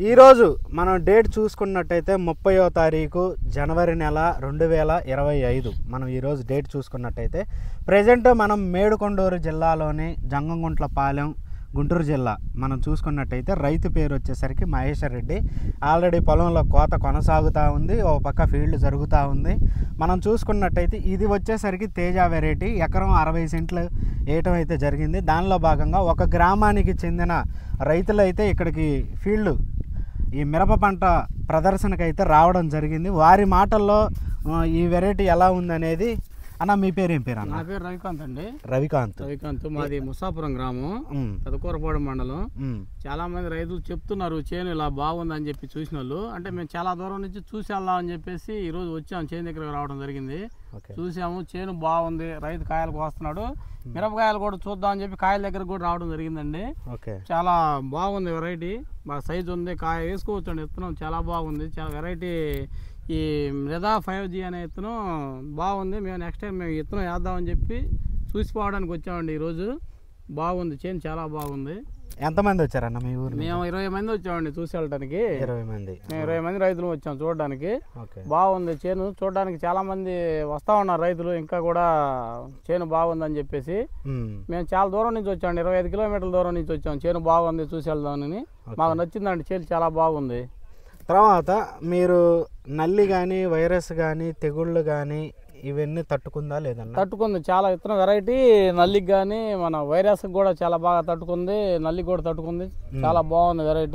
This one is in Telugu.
ఈరోజు మనం డేట్ చూసుకున్నట్టయితే 30వ తారీఖు జనవరి నెల 2025. మనం ఈరోజు డేట్ చూసుకున్నట్టయితే ప్రజెంట్ మనం మేడుకొండూరు జిల్లాలోని జంగంగుంట్లపాలెం గుంటూరు జిల్లా మనం చూసుకున్నట్టయితే రైతు పేరు వచ్చేసరికి మహేశ్వర్ రెడ్డి. ఆల్రెడీ పొలంలో కోత కొనసాగుతూ ఉంది, ఒక పక్క ఫీల్డ్ జరుగుతూ ఉంది. మనం చూసుకున్నట్టయితే ఇది వచ్చేసరికి తేజ వెరైటీ, ఎకరం 60 సెంట్లు వేయటం అయితే జరిగింది. దానిలో భాగంగా ఒక గ్రామానికి చెందిన రైతులైతే ఇక్కడికి ఫీల్డ్ ఈ మిరప పంట ప్రదర్శనకైతే రావడం జరిగింది. వారి మాటల్లో ఈ వెరైటీ ఎలా ఉందనేది. అన్న మీ పేరు ఏం పేరు? నా పేరు రవికాంత్ అండి. రవికాంత్ మాది ముసాపురం గ్రామం, పెదకూరపాడు మండలం. చాలా మంది రైతులు చెప్తున్నారు చేను ఇలా బాగుందని చెప్పి చూసిన వాళ్ళు. అంటే మేము చాలా దూరం నుంచి చూసి వెళ్దాం అని చెప్పేసి ఈ రోజు వచ్చాము, చేను దగ్గరకు రావడం జరిగింది. చూసాము, చేను బాగుంది, రైతు కాయలు కోస్తున్నాడు. మిరపకాయలు కూడా చూద్దాం అని చెప్పి కాయల దగ్గర కూడా రావడం జరిగిందండి. చాలా బాగుంది వెరైటీ, బాగా సైజు ఉంది, కాయ వేసుకోవచ్చు అండి. విత్తనం చాలా బాగుంది, చాలా వెరైటీ. ఈ మృదా 5G అనే విత్తనం బాగుంది. మేము నెక్స్ట్ టైం మేము విత్తనం వేద్దామని చెప్పి చూసిపోవడానికి వచ్చామండి. ఈరోజు బాగుంది, చేను చాలా బాగుంది. ఎంతమంది వచ్చారన్న మీ ఊరు? మేము 20 మంది వచ్చామండి చూసి వెళ్ళడానికి. 20 మంది? మేము 20 మంది రైతులు వచ్చాము చూడడానికి. బాగుంది చేను చూడడానికి, చాలా మంది వస్తా ఉన్నారు రైతులు, ఇంకా కూడా చేను బాగుందని చెప్పేసి. మేము చాలా దూరం నుంచి వచ్చామండి, 25 కిలోమీటర్ల దూరం నుంచి వచ్చాము. చేను బాగుంది చూసి వెళ్దామని. మాకు నచ్చిందండి, చేను చాలా బాగుంది. తర్వాత మీరు నల్లి కానీ వైరస్ కానీ తెగుళ్ళు కానీ ఇవన్నీ తట్టుకుందా లేదన్నా? తట్టుకుంది, చాలా విత్తనం వెరైటీ. నల్లికి కానీ మన వైరస్కి కూడా చాలా బాగా తట్టుకుంది, నల్లికి కూడా తట్టుకుంది. చాలా బాగుంది వెరైటీ.